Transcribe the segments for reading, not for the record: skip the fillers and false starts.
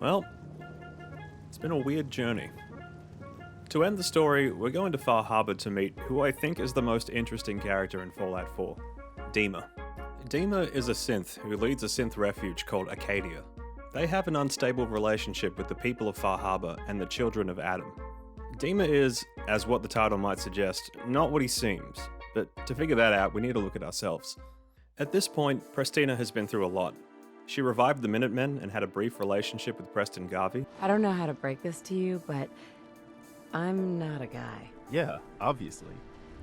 Well, it's been a weird journey. To end the story, we're going to Far Harbour to meet who I think is the most interesting character in Fallout 4, DiMA. DiMA is a synth who leads a synth refuge called Acadia. They have an unstable relationship with the people of Far Harbour and the children of Adam. DiMA is, as what the title might suggest, not what he seems, but to figure that out, we need to look at ourselves. At this point, Prestina has been through a lot. She revived the Minutemen and had a brief relationship with Preston Garvey. I don't know how to break this to you, but I'm not a guy. Yeah, obviously.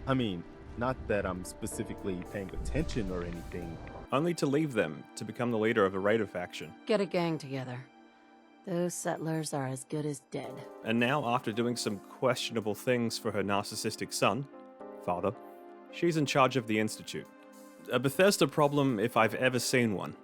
I mean, not that I'm specifically paying attention or anything. Only to leave them to become the leader of a raider faction. Get a gang together. Those settlers are as good as dead. And now, after doing some questionable things for her narcissistic son, father, she's in charge of the Institute. A Bethesda problem if I've ever seen one.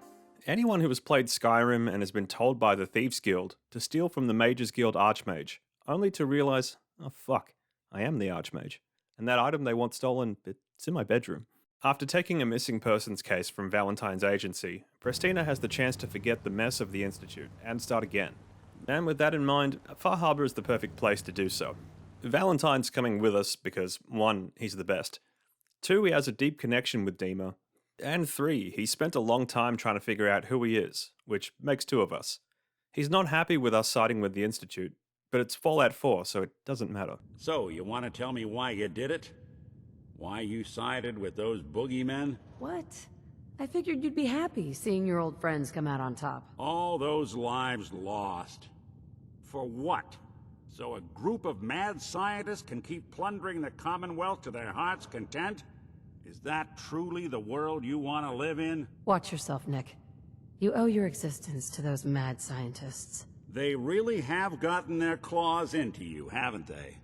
Anyone who has played Skyrim and has been told by the Thieves Guild to steal from the Mages Guild Archmage, only to realize, oh fuck, I am the Archmage. And that item they want stolen, it's in my bedroom. After taking a missing persons case from Valentine's agency, Prestina has the chance to forget the mess of the Institute and start again. And with that in mind, Far Harbour is the perfect place to do so. Valentine's coming with us because 1, he's the best. 2, he has a deep connection with DiMA. And 3, he spent a long time trying to figure out who he is, which makes 2 of us. He's not happy with us siding with the Institute, but it's Fallout 4, so it doesn't matter. So, you want to tell me why you did it? Why you sided with those boogeymen? What? I figured you'd be happy seeing your old friends come out on top. All those lives lost. For what? So a group of mad scientists can keep plundering the Commonwealth to their heart's content? Is that truly the world you want to live in? Watch yourself, Nick. You owe your existence to those mad scientists. They really have gotten their claws into you, haven't they?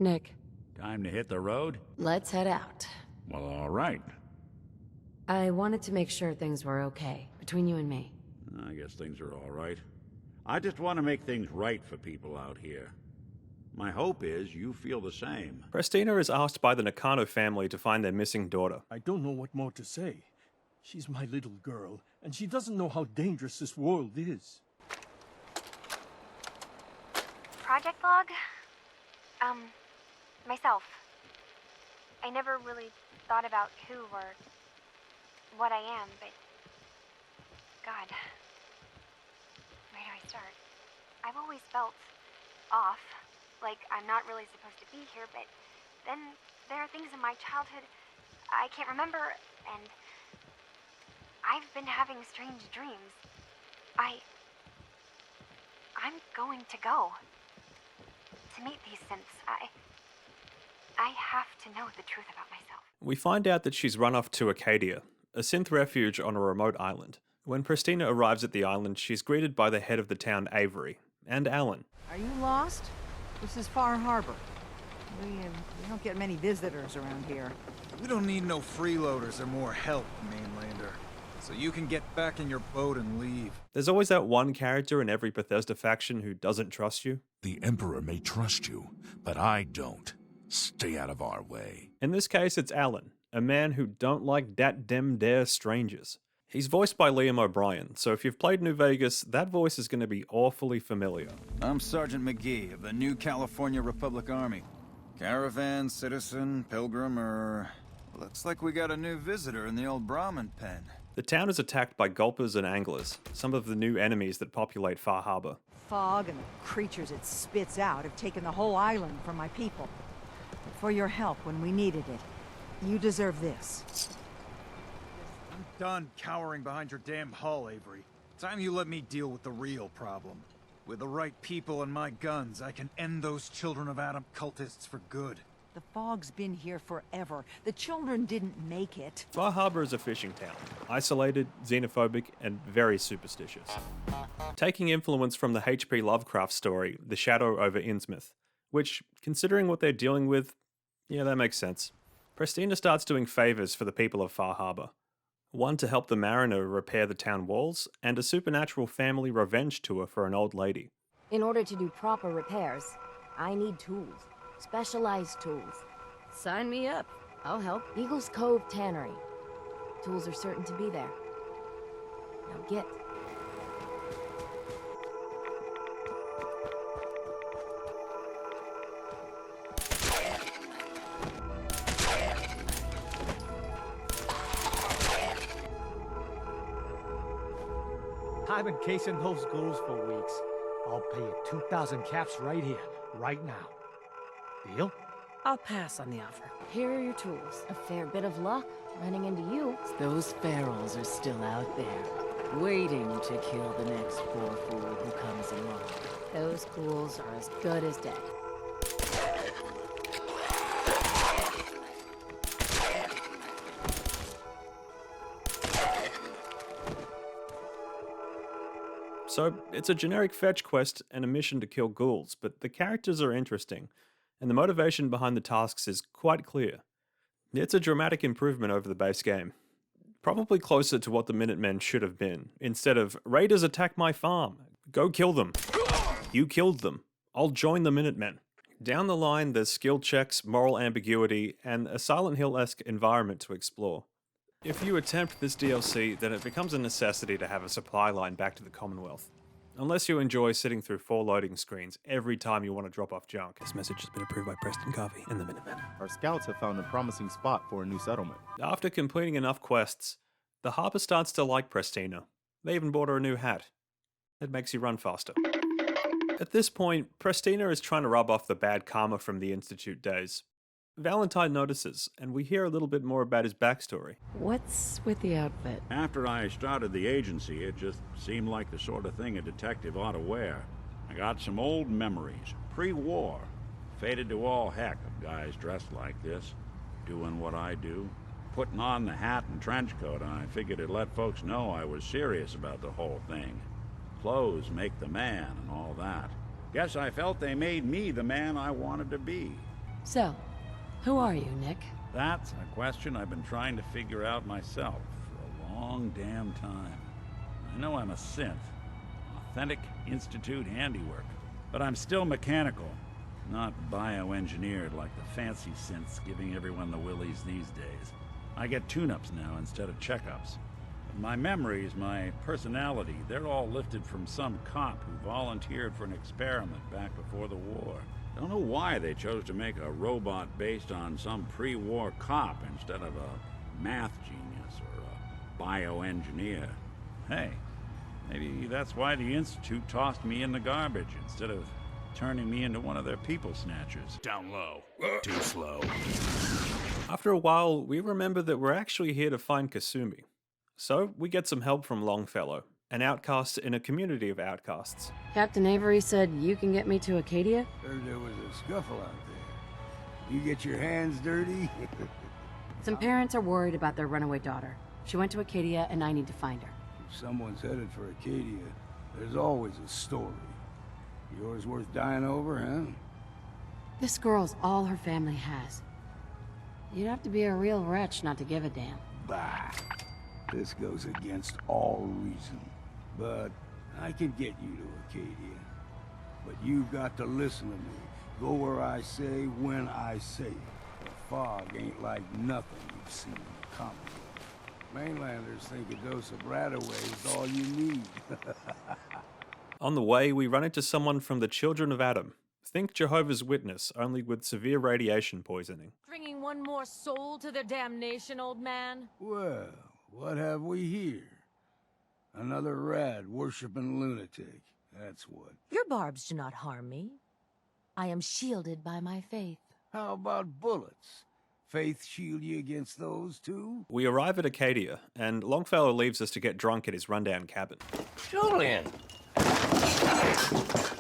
Nick. Time to hit the road? Let's head out. Well, all right. I wanted to make sure things were okay, between you and me. I guess things are all right. I just want to make things right for people out here. My hope is you feel the same. Prestina is asked by the Nakano family to find their missing daughter. I don't know what more to say. She's my little girl, and she doesn't know how dangerous this world is. Project log? Myself. I never really thought about who or what I am, but God, where do I start? I've always felt off, like I'm not really supposed to be here, but then there are things in my childhood I can't remember, and I've been having strange dreams. I'm going to go to meet these synths. I have to know the truth about myself. We find out that she's run off to Acadia, a synth refuge on a remote island. When Prestina arrives at the island, she's greeted by the head of the town, Avery, and Alan. Are you lost? This is Far Harbour. We don't get many visitors around here. We don't need no freeloaders or more help, mainlander. So you can get back in your boat and leave. There's always that one character in every Bethesda faction who doesn't trust you. The Emperor may trust you, but I don't. Stay out of our way. In this case, it's Alan, a man who don't like dat dem dare strangers. He's voiced by Liam O'Brien, so if you've played New Vegas, that voice is going to be awfully familiar. I'm Sergeant McGee of the New California Republic Army. Caravan, citizen, pilgrim, looks like we got a new visitor in the old Brahmin pen. The town is attacked by gulpers and anglers, some of the new enemies that populate Far Harbour. Fog and the creatures it spits out have taken the whole island from my people. For your help when we needed it. You deserve this. I'm done cowering behind your damn hull, Avery. Time you let me deal with the real problem. With the right people and my guns, I can end those Children of Adam cultists for good. The fog's been here forever. The children didn't make it. Far Harbour is a fishing town, isolated, xenophobic, and very superstitious. Taking influence from the H.P. Lovecraft story, The Shadow over Innsmouth, which, considering what they're dealing with, yeah, that makes sense. Prestina starts doing favours for the people of Far Harbour. One to help the mariner repair the town walls, and a supernatural family revenge tour for an old lady. In order to do proper repairs, I need tools. Specialized tools. Sign me up. I'll help. Eagles Cove Tannery. Tools are certain to be there. Now get. I've been casing those ghouls for weeks. I'll pay you 2,000 caps right here, right now. Deal? I'll pass on the offer. Here are your tools. A fair bit of luck running into you. Those ferals are still out there, waiting to kill the next poor fool who comes along. Those ghouls are as good as dead. So, it's a generic fetch quest and a mission to kill ghouls, but the characters are interesting, and the motivation behind the tasks is quite clear. It's a dramatic improvement over the base game. Probably closer to what the Minutemen should have been. Instead of, raiders attack my farm, go kill them. You killed them. I'll join the Minutemen. Down the line, there's skill checks, moral ambiguity, and a Silent Hill-esque environment to explore. If you attempt this DLC, then it becomes a necessity to have a supply line back to the Commonwealth. Unless you enjoy sitting through 4 loading screens every time you want to drop off junk. This message has been approved by Preston Garvey and the Minutemen. Our scouts have found a promising spot for a new settlement. After completing enough quests, the Harbour starts to like Prestina. They even bought her a new hat. It makes you run faster. At this point, Prestina is trying to rub off the bad karma from the Institute days. Valentine notices, and we hear a little bit more about his backstory. What's with the outfit? After I started the agency, it just seemed like the sort of thing a detective ought to wear. I got some old memories, pre-war. Faded to all heck of guys dressed like this, doing what I do. Putting on the hat and trench coat, and I figured it'd let folks know I was serious about the whole thing. Clothes make the man and all that. Guess I felt they made me the man I wanted to be. So, who are you, Nick? That's a question I've been trying to figure out myself for a long damn time. I know I'm a synth, authentic Institute handiwork, but I'm still mechanical, not bioengineered like the fancy synths giving everyone the willies these days. I get tune-ups now instead of checkups. My memories, my personality, they're all lifted from some cop who volunteered for an experiment back before the war. I don't know why they chose to make a robot based on some pre-war cop instead of a math genius or a bioengineer. Hey, maybe that's why the Institute tossed me in the garbage instead of turning me into one of their people snatchers. Down low. Too slow. After a while, we remember that we're actually here to find Kasumi. So, we get some help from Longfellow, an outcast in a community of outcasts. Captain Avery said you can get me to Acadia? Heard there was a scuffle out there. You get your hands dirty? Some parents are worried about their runaway daughter. She went to Acadia and I need to find her. If someone's headed for Acadia, there's always a story. Yours worth dying over, huh? This girl's all her family has. You'd have to be a real wretch not to give a damn. Bah! This goes against all reason. But I can get you to Acadia. But you've got to listen to me. Go where I say, when I say it. The fog ain't like nothing you've seen in the Commonwealth. Mainlanders think a dose of Radaway is all you need. On the way, we run into someone from the Children of Adam. Think Jehovah's Witness, only with severe radiation poisoning. Bringing one more soul to their damnation, old man? Well, what have we here? Another rad worshipping lunatic. That's what. Your barbs do not harm me. I am shielded by my faith. How about bullets? Faith shield you against those too? We arrive at Acadia, and Longfellow leaves us to get drunk at his rundown cabin. Julian!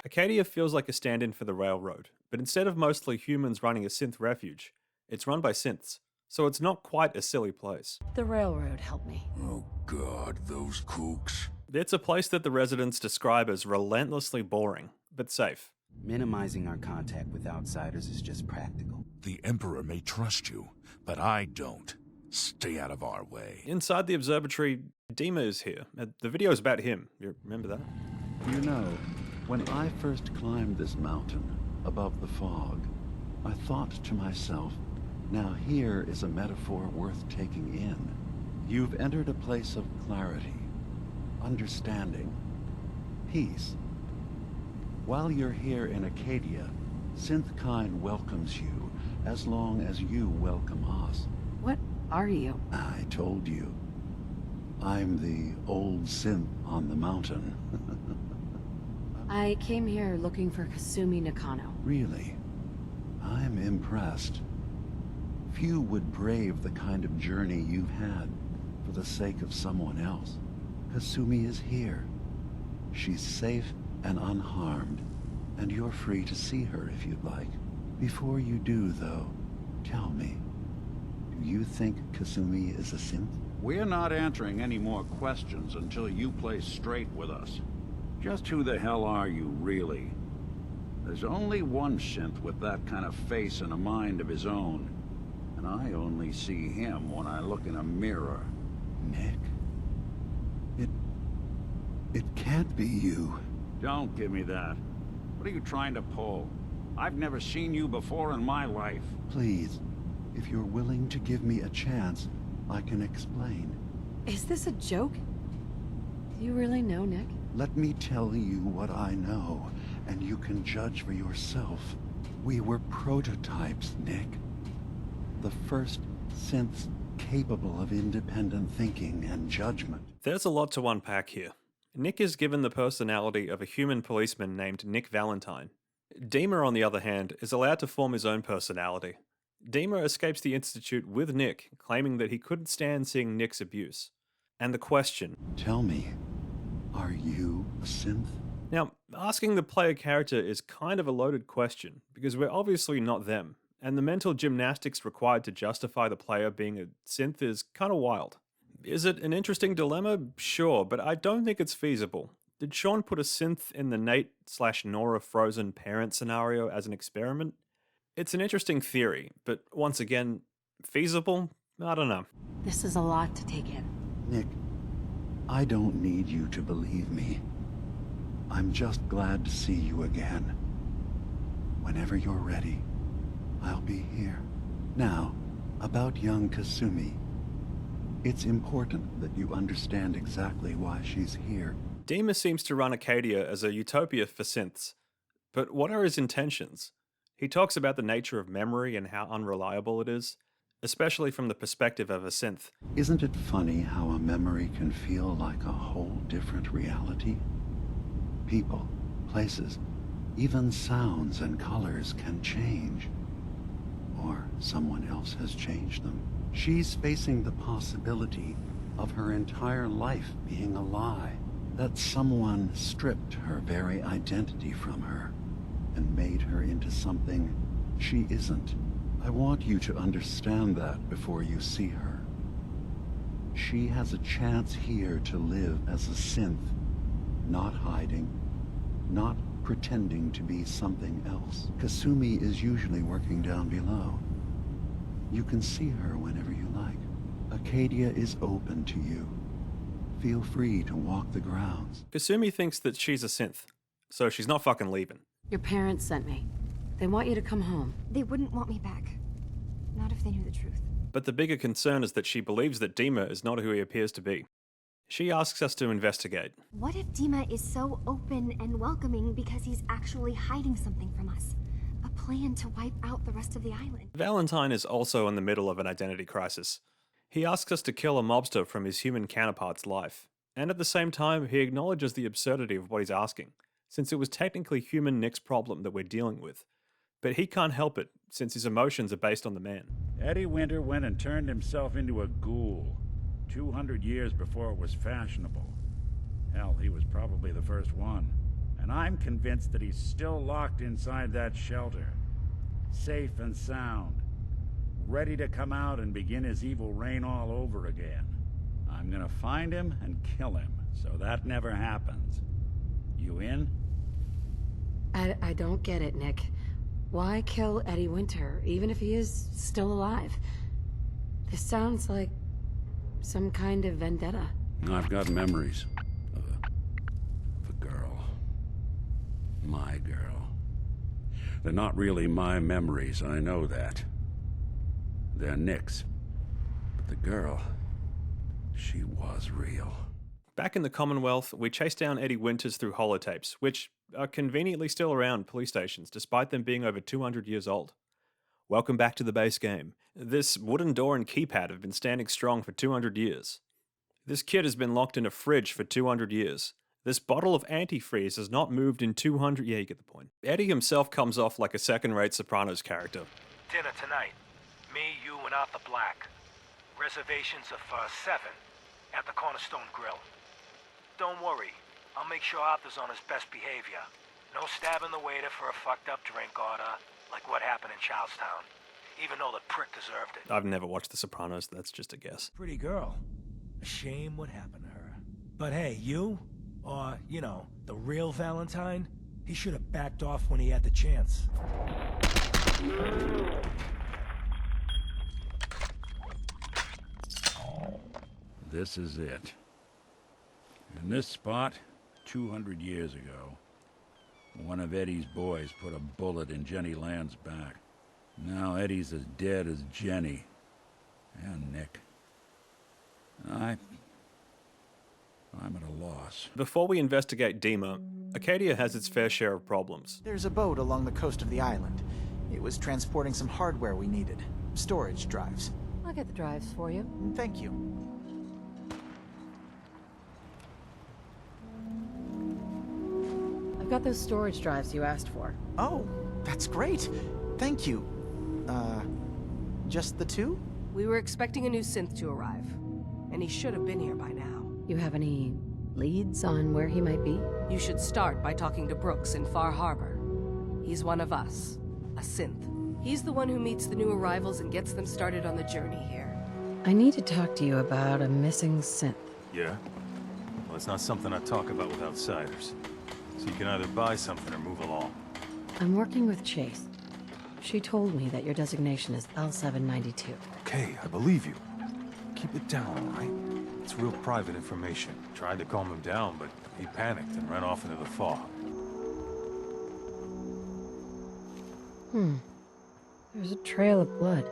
Acadia feels like a stand-in for the railroad, but instead of mostly humans running a synth refuge, it's run by synths. So it's not quite a silly place. The railroad helped me. Oh god, those kooks. It's a place that the residents describe as relentlessly boring, but safe. Minimizing our contact with outsiders is just practical. The Emperor may trust you, but I don't. Stay out of our way. Inside the observatory, DiMA is here. The video's about him. You remember that? You know, when I first climbed this mountain above the fog, I thought to myself, now here is a metaphor worth taking in. You've entered a place of clarity, understanding, peace. While you're here in Acadia, Synthkind welcomes you as long as you welcome us. What are you? I told you. I'm the old synth on the mountain. I came here looking for Kasumi Nakano. Really? I'm impressed. Few would brave the kind of journey you've had for the sake of someone else. Kasumi is here. She's safe and unharmed, and you're free to see her if you'd like. Before you do, though, tell me, do you think Kasumi is a synth? We're not answering any more questions until you play straight with us. Just who the hell are you, really? There's only one synth with that kind of face and a mind of his own. And I only see him when I look in a mirror. Nick? It can't be you. Don't give me that. What are you trying to pull? I've never seen you before in my life. Please, if you're willing to give me a chance, I can explain. Is this a joke? Do you really know, Nick? Let me tell you what I know, and you can judge for yourself. We were prototypes, Nick. The first synths capable of independent thinking and judgment. There's a lot to unpack here. Nick is given the personality of a human policeman named Nick Valentine. DiMA, on the other hand, is allowed to form his own personality. DiMA escapes the Institute with Nick, claiming that he couldn't stand seeing Nick's abuse. And the question... Tell me, are you a synth? Now, asking the player character is kind of a loaded question, because we're obviously not them, and the mental gymnastics required to justify the player being a synth is kind of wild. Is it an interesting dilemma? Sure, but I don't think it's feasible. Did Sean put a synth in the Nate/Nora frozen parent scenario as an experiment? It's an interesting theory, but once again, feasible? I don't know. This is a lot to take in. Nick, I don't need you to believe me. I'm just glad to see you again. Whenever you're ready, I'll be here. Now, about young Kasumi. It's important that you understand exactly why she's here. DiMA seems to run Acadia as a utopia for synths. But what are his intentions? He talks about the nature of memory and how unreliable it is, especially from the perspective of a synth. Isn't it funny how a memory can feel like a whole different reality? People, places, even sounds and colors can change. Or someone else has changed them. She's facing the possibility of her entire life being a lie. That someone stripped her very identity from her and made her into something she isn't. I want you to understand that before you see her. She has a chance here to live as a synth, not hiding, not pretending to be something else. Kasumi is usually working down below. You can see her whenever you like. Acadia is open to you. Feel free to walk the grounds. Kasumi thinks that she's a synth, so she's not fucking leaving. Your parents sent me. They want you to come home. They wouldn't want me back. Not if they knew the truth. But the bigger concern is that she believes that DiMA is not who he appears to be. She asks us to investigate. What if DiMA is so open and welcoming because he's actually hiding something from us? A plan to wipe out the rest of the island. Valentine is also in the middle of an identity crisis. He asks us to kill a mobster from his human counterpart's life, and at the same time he acknowledges the absurdity of what he's asking, since it was technically human Nick's problem that we're dealing with. But he can't help it, since his emotions are based on the man. Eddie Winter went and turned himself into a ghoul, 200 years before it was fashionable. Hell, he was probably the first one. And I'm convinced that he's still locked inside that shelter, safe and sound, ready to come out and begin his evil reign all over again. I'm gonna find him and kill him, so that never happens. You in? I don't get it, Nick. Why kill Eddie Winter, even if he is still alive? This sounds like some kind of vendetta. I've got memories of a girl. My girl. They're not really my memories, I know that. They're Nick's. But the girl, she was real. Back in the Commonwealth, we chase down Eddie Winters through holotapes, which are conveniently still around police stations, despite them being over 200 years old. Welcome back to the base game. This wooden door and keypad have been standing strong for 200 years. This kid has been locked in a fridge for 200 years. This bottle of antifreeze has not moved in 200... Yeah, you get the point. Eddie himself comes off like a second-rate Sopranos character. Dinner tonight. Me, you, and Arthur Black. Reservations of 7 at the Cornerstone Grill. Don't worry, I'll make sure Arthur's on his best behavior. No stabbing the waiter for a fucked up drink order, like what happened in Charlestown. Even though the prick deserved it. I've never watched The Sopranos, that's just a guess. Pretty girl. A shame what happened to her. But hey, you, or, you know, the real Valentine, he should have backed off when he had the chance. This is it. In this spot, 200 years ago, one of Eddie's boys put a bullet in Jenny Land's back. Now Eddie's as dead as Jenny. And Nick. I'm at a loss. Before we investigate DiMA, Acadia has its fair share of problems. There's a boat along the coast of the island. It was transporting some hardware we needed. Storage drives. I'll get the drives for you. Thank you. I've got those storage drives you asked for. Oh, that's great. Thank you. Just the two? We were expecting a new synth to arrive, and he should have been here by now. You have any leads on where he might be? You should start by talking to Brooks in Far Harbour. He's one of us, a synth. He's the one who meets the new arrivals and gets them started on the journey here. I need to talk to you about a missing synth. Yeah? Well, it's not something I talk about with outsiders. So you can either buy something or move along. I'm working with Chase. She told me that your designation is L792. Okay, I believe you. Keep it down, all right? It's real private information. Tried to calm him down, but he panicked and ran off into the fog. There's a trail of blood.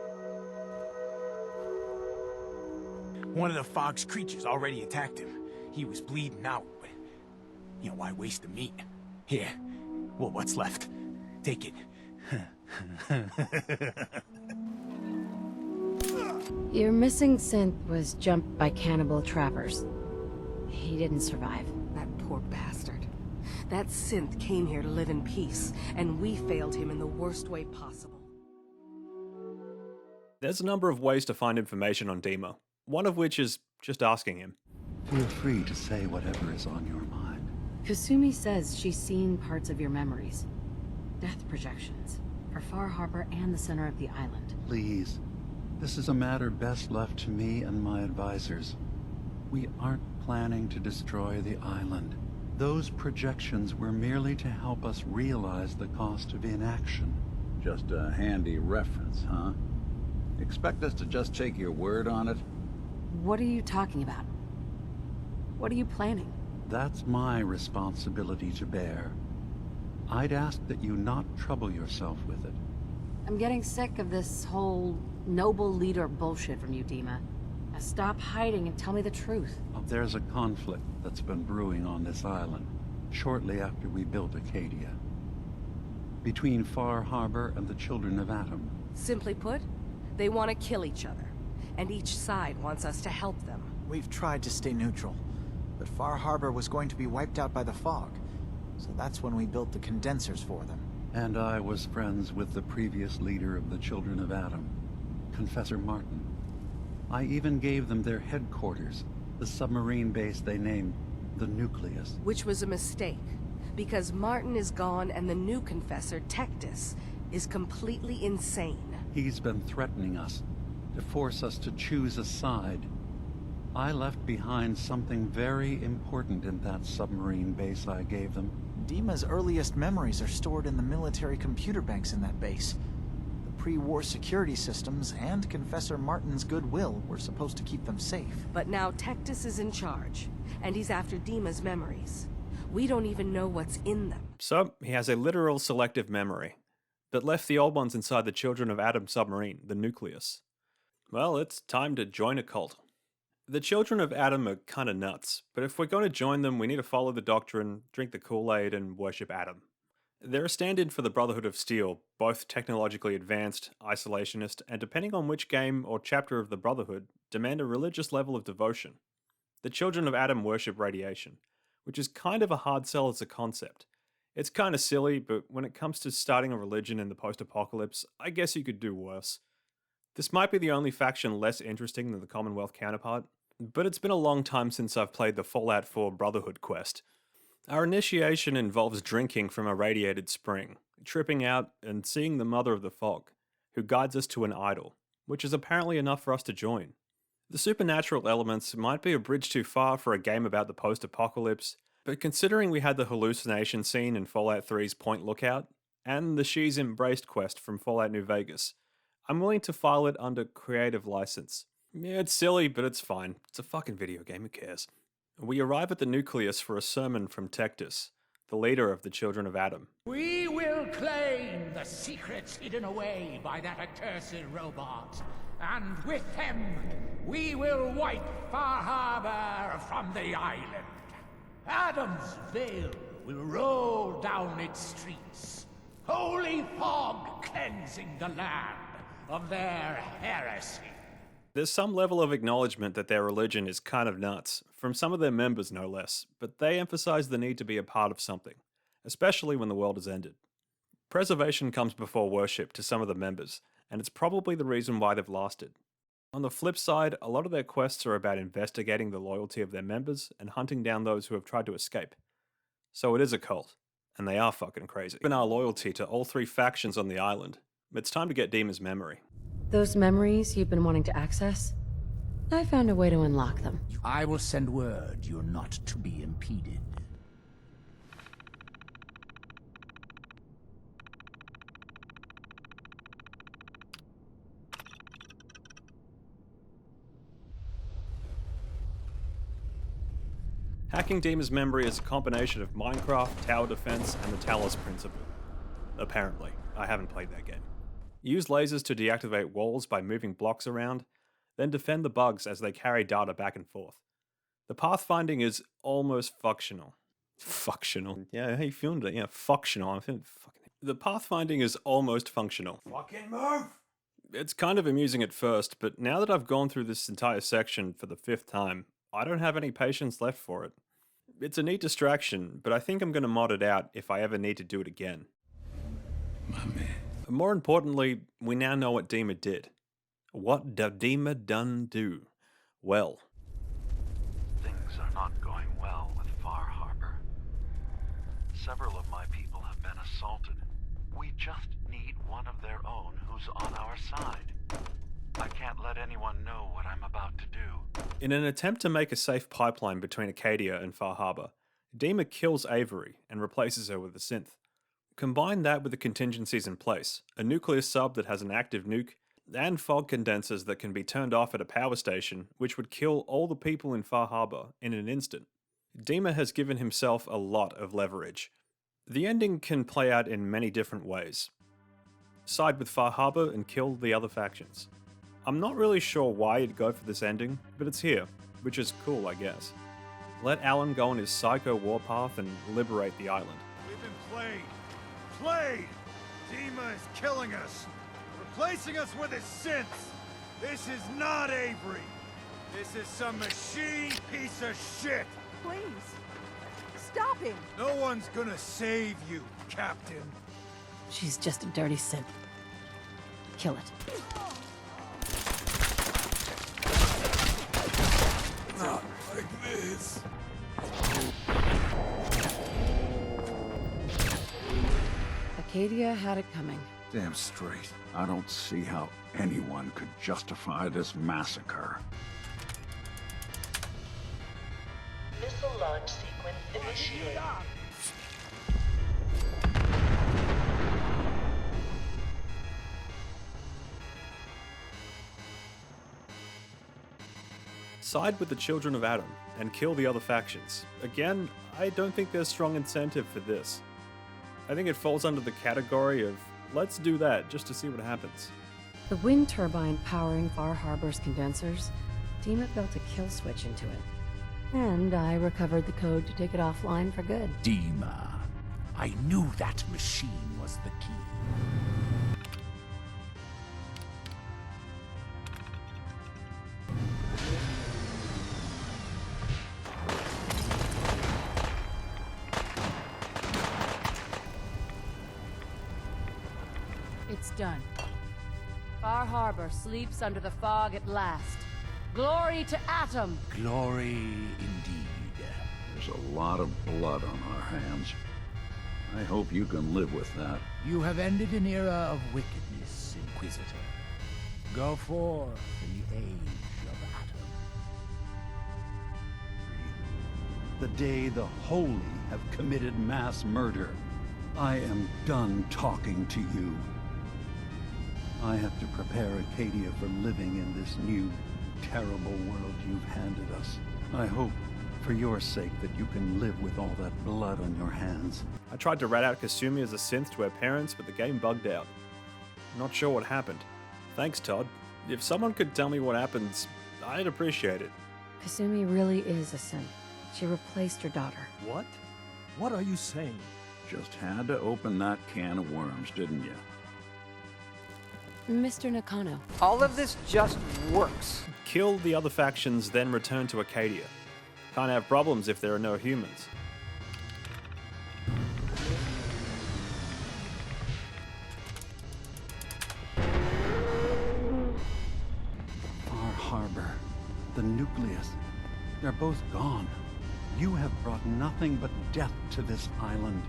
One of the fog's creatures already attacked him. He was bleeding out, but, you know, why waste the meat? Here, well, what's left? Take it. Your missing synth was jumped by cannibal trappers. He didn't survive. That poor bastard. That synth came here to live in peace, and we failed him in the worst way possible. There's a number of ways to find information on DiMA, one of which is just asking him. Feel free to say whatever is on your mind. Kasumi says she's seen parts of your memories. Death projections. For Far Harbour and the center of the island. Please. This is a matter best left to me and my advisors. We aren't planning to destroy the island. Those projections were merely to help us realize the cost of inaction. Just a handy reference, huh? Expect us to just take your word on it? What are you talking about? What are you planning? That's my responsibility to bear. I'd ask that you not trouble yourself with it. I'm getting sick of this whole noble leader bullshit from you, DiMA. Now stop hiding and tell me the truth. There's a conflict that's been brewing on this island, shortly after we built Acadia. Between Far Harbour and the Children of Atom. Simply put, they want to kill each other, and each side wants us to help them. We've tried to stay neutral, but Far Harbour was going to be wiped out by the fog. So that's when we built the condensers for them. And I was friends with the previous leader of the Children of Atom, Confessor Martin. I even gave them their headquarters, the submarine base they named the Nucleus. Which was a mistake, because Martin is gone and the new Confessor, Tectus, is completely insane. He's been threatening us, to force us to choose a side. I left behind something very important in that submarine base I gave them. DiMA's earliest memories are stored in the military computer banks in that base. The pre-war security systems and Confessor Martin's goodwill were supposed to keep them safe. But now Tectus is in charge, and he's after DiMA's memories. We don't even know what's in them. So, he has a literal selective memory that left the old ones inside the Children of Atom submarine, the Nucleus. Well, it's time to join a cult. The Children of Atom are kinda nuts, but if we're going to join them, we need to follow the doctrine, drink the Kool-Aid, and worship Atom. They're a stand-in for the Brotherhood of Steel, both technologically advanced, isolationist, and depending on which game or chapter of the Brotherhood, demand a religious level of devotion. The children of Adam worship radiation, which is kind of a hard sell as a concept. It's kind of silly, but when it comes to starting a religion in the post-apocalypse, I guess you could do worse. This might be the only faction less interesting than the Commonwealth counterpart, but it's been a long time since I've played the Fallout 4 Brotherhood quest. Our initiation involves drinking from a radiated spring, tripping out, and seeing the Mother of the Fog, who guides us to an idol, which is apparently enough for us to join. The supernatural elements might be a bridge too far for a game about the post-apocalypse, but considering we had the hallucination scene in Fallout 3's Point Lookout, and the She's Embraced quest from Fallout New Vegas, I'm willing to file it under creative license. Yeah, it's silly, but it's fine. It's a fucking video game, who cares? We arrive at the nucleus for a sermon from Tectus, the leader of the children of Adam. We will claim the secrets hidden away by that accursed robot, and with them, we will wipe Far Harbour from the island. Adam's veil will roll down its streets, holy fog cleansing the land of their heresy. There's some level of acknowledgement that their religion is kind of nuts, from some of their members no less, but they emphasize the need to be a part of something, especially when the world has ended. Preservation comes before worship to some of the members, and it's probably the reason why they've lasted. On the flip side, a lot of their quests are about investigating the loyalty of their members and hunting down those who have tried to escape. So it is a cult, and they are fucking crazy. Given our loyalty to all three factions on the island, it's time to get DiMa's memory. Those memories you've been wanting to access? I found a way to unlock them. I will send word you're not to be impeded. Hacking DiMa's memory is a combination of Minecraft, tower defense, and the Talos principle. Apparently. I haven't played that game. Use lasers to deactivate walls by moving blocks around, then defend the bugs as they carry data back and forth. The pathfinding is almost functional. Functional? Yeah, how you feeling today? Yeah, functional. I'm feeling fucking... The pathfinding is almost functional. Fucking move! It's kind of amusing at first, but now that I've gone through this entire section for the 5th time, I don't have any patience left for it. It's a neat distraction, but I think I'm going to mod it out if I ever need to do it again. My man. More importantly, we now know what DiMa did. What did DiMa done do? Well. Things are not going well with Far Harbour. Several of my people have been assaulted. We just need one of their own who's on our side. I can't let anyone know what I'm about to do. In an attempt to make a safe pipeline between Acadia and Far Harbour, DiMa kills Avery and replaces her with a synth. Combine that with the contingencies in place, a nuclear sub that has an active nuke, and fog condensers that can be turned off at a power station, which would kill all the people in Far Harbour in an instant. DiMa has given himself a lot of leverage. The ending can play out in many different ways. Side with Far Harbour and kill the other factions. I'm not really sure why you'd go for this ending, but it's here, which is cool, I guess. Let Alan go on his psycho warpath and liberate the island. We've been played! Played! DiMa is killing us! Replacing us with his synths! This is not Avery! This is some machine piece of shit! Please, stop him! No one's gonna save you, Captain. She's just a dirty synth. Kill it. Not like this. Acadia had it coming. Damn straight. I don't see how anyone could justify this massacre. Missile launch sequence initiated. Side with the children of Adam and kill the other factions. Again, I don't think there's strong incentive for this. I think it falls under the category of, let's do that just to see what happens. The wind turbine powering Far Harbor's condensers, DiMa built a kill switch into it. And I recovered the code to take it offline for good. DiMa. I knew that machine was the key. It's done. Far Harbor sleeps under the fog at last. Glory to Atom! Glory indeed. There's a lot of blood on our hands. I hope you can live with that. You have ended an era of wickedness, Inquisitor. Go forth in the age of Atom. The day the holy have committed mass murder. I am done talking to you. I have to prepare Acadia for living in this new, terrible world you've handed us. I hope, for your sake, that you can live with all that blood on your hands. I tried to rat out Kasumi as a synth to her parents, but the game bugged out. Not sure what happened. Thanks, Todd. If someone could tell me what happens, I'd appreciate it. Kasumi really is a synth. She replaced your daughter. What? What are you saying? Just had to open that can of worms, didn't you? Mr. Nakano. All of this just works. Kill the other factions, then return to Acadia. Can't have problems if there are no humans. Far Harbor, the nucleus, they're both gone. You have brought nothing but death to this island.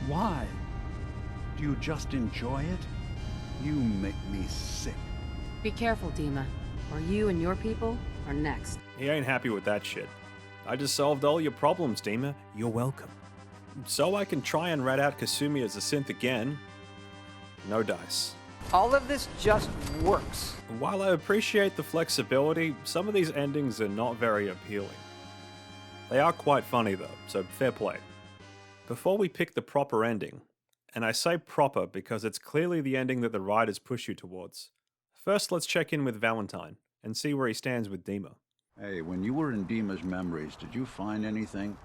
Why? Do you just enjoy it? You make me sick. Be careful, DiMA, or you and your people are next. He ain't happy with that shit. I just solved all your problems, DiMA. You're welcome. So I can try and rat out Kasumi as a synth again. No dice. All of this just works. While I appreciate the flexibility, some of these endings are not very appealing. They are quite funny though, so fair play. Before we pick the proper ending, and I say proper because it's clearly the ending that the writers push you towards, first let's check in with Valentine and see where he stands with DiMA. Hey, when you were in DiMA's memories, did you find anything?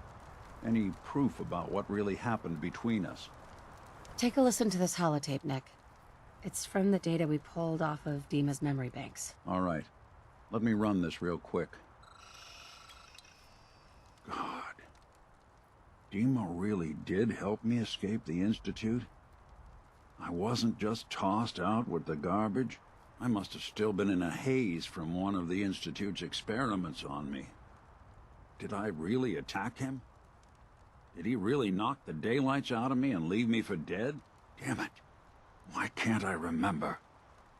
Any proof about what really happened between us? Take a listen to this holotape, Nick. It's from the data we pulled off of DiMA's memory banks. All right. Let me run this real quick. God. DiMA really did help me escape the Institute? I wasn't just tossed out with the garbage. I must have still been in a haze from one of the Institute's experiments on me. Did I really attack him? Did he really knock the daylights out of me and leave me for dead? Damn it. Why can't I remember?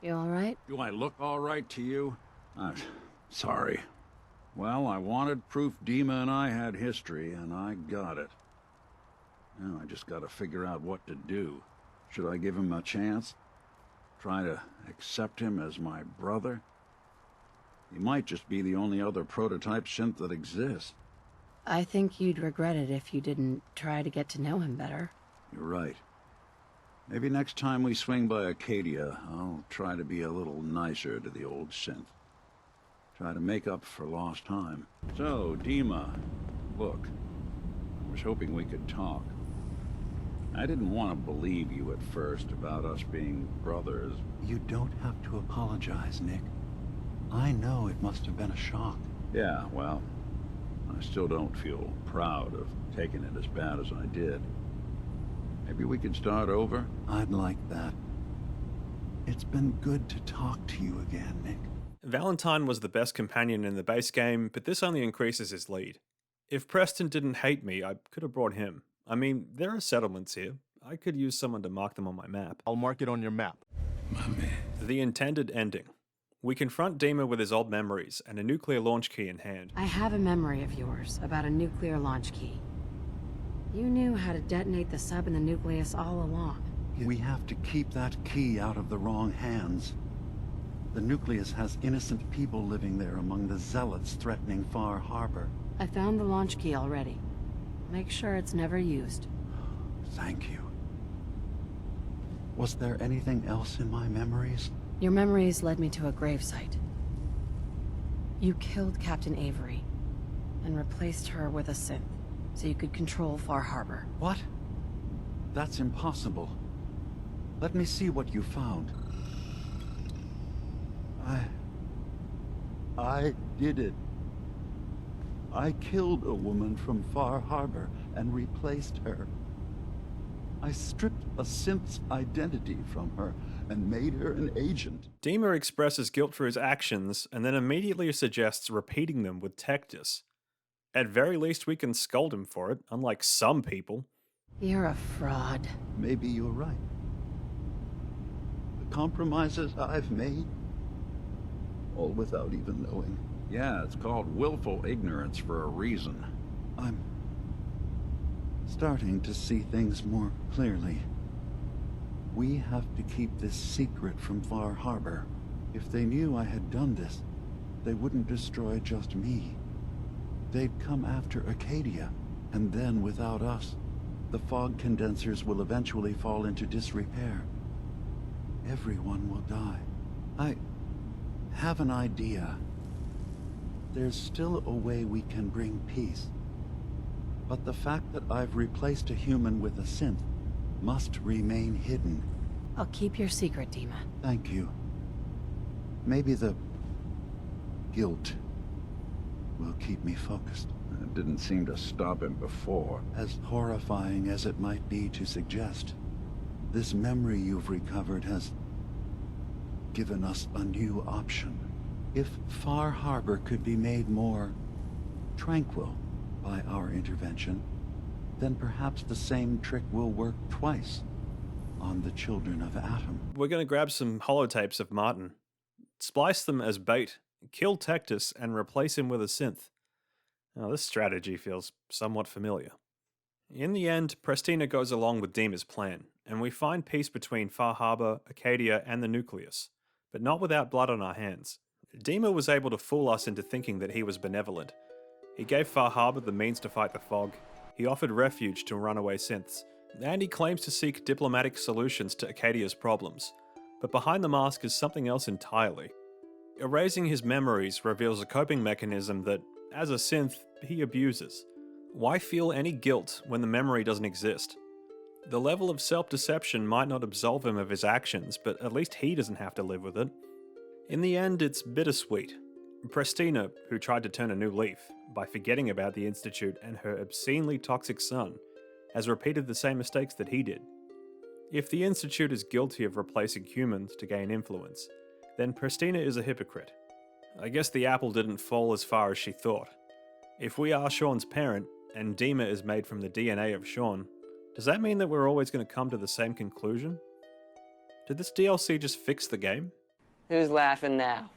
You alright? Do I look all right to you? Sorry. Well, I wanted proof DiMA and I had history, and I got it. Now I just gotta figure out what to do. Should I give him a chance? Try to accept him as my brother? He might just be the only other prototype synth that exists. I think you'd regret it if you didn't try to get to know him better. You're right. Maybe next time we swing by Acadia, I'll try to be a little nicer to the old synth. Try to make up for lost time. So, DiMA, look, I was hoping we could talk. I didn't want to believe you at first about us being brothers. You don't have to apologize, Nick. I know it must have been a shock. Yeah, well, I still don't feel proud of taking it as bad as I did. Maybe we could start over? I'd like that. It's been good to talk to you again, Nick. Valentine was the best companion in the base game, but this only increases his lead. If Preston didn't hate me, I could have brought him. I mean, there are settlements here. I could use someone to mark them on my map. I'll mark it on your map. My man. The intended ending. We confront DiMA with his old memories and a nuclear launch key in hand. I have a memory of yours about a nuclear launch key. You knew how to detonate the sub in the nucleus all along. We have to keep that key out of the wrong hands. The nucleus has innocent people living there among the zealots threatening Far Harbor. I found the launch key already. Make sure it's never used. Thank you. Was there anything else in my memories? Your memories led me to a gravesite. You killed Captain Avery and replaced her with a synth so you could control Far Harbor. What? That's impossible. Let me see what you found. I did it. I killed a woman from Far Harbor and replaced her. I stripped a synth's identity from her and made her an agent. DiMA expresses guilt for his actions and then immediately suggests repeating them with Tectus. At very least, we can scold him for it, unlike some people. You're a fraud. Maybe you're right. The compromises I've made, all without even knowing. Yeah, it's called willful ignorance for a reason. I'm starting to see things more clearly. We have to keep this secret from Far Harbour. If they knew I had done this, they wouldn't destroy just me. They'd come after Acadia, and then without us, the fog condensers will eventually fall into disrepair. Everyone will die. I have an idea. There's still a way we can bring peace. But the fact that I've replaced a human with a synth must remain hidden. I'll keep your secret, DiMA. Thank you. Maybe the guilt will keep me focused. It didn't seem to stop him before. As horrifying as it might be to suggest, this memory you've recovered has given us a new option. If Far Harbour could be made more tranquil by our intervention, then perhaps the same trick will work twice on the children of Atom. We're going to grab some holotapes of Martin, splice them as bait, kill Tectus, and replace him with a synth. Now, this strategy feels somewhat familiar. In the end, Prestina goes along with DiMA's plan, and we find peace between Far Harbour, Acadia, and the Nucleus, but not without blood on our hands. DiMA was able to fool us into thinking that he was benevolent. He gave Far Harbour the means to fight the fog, he offered refuge to runaway synths, and he claims to seek diplomatic solutions to Acadia's problems. But behind the mask is something else entirely. Erasing his memories reveals a coping mechanism that, as a synth, he abuses. Why feel any guilt when the memory doesn't exist? The level of self-deception might not absolve him of his actions, but at least he doesn't have to live with it. In the end, it's bittersweet. Prestina, who tried to turn a new leaf by forgetting about the Institute and her obscenely toxic son, has repeated the same mistakes that he did. If the Institute is guilty of replacing humans to gain influence, then Prestina is a hypocrite. I guess the apple didn't fall as far as she thought. If we are Sean's parent, and DiMA is made from the DNA of Sean, does that mean that we're always going to come to the same conclusion? Did this DLC just fix the game? Who's laughing now?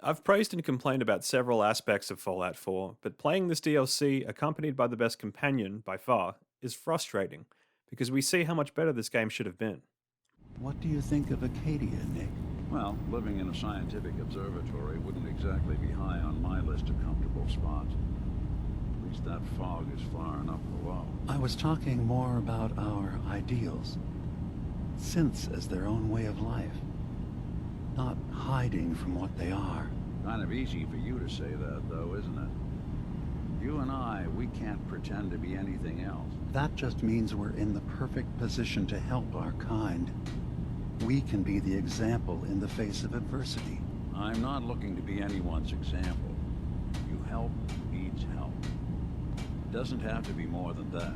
I've praised and complained about several aspects of Fallout 4, but playing this DLC, accompanied by the best companion, by far, is frustrating, because we see how much better this game should have been. What do you think of Acadia, Nick? Well, living in a scientific observatory wouldn't exactly be high on my list of comfortable spots. At least that fog is far enough below. I was talking more about our ideals. Synths as their own way of life. Not hiding from what they are. Kind of easy for you to say that, though, isn't it? You and I, we can't pretend to be anything else. That just means we're in the perfect position to help our kind. We can be the example in the face of adversity. I'm not looking to be anyone's example. You help needs help. It doesn't have to be more than that.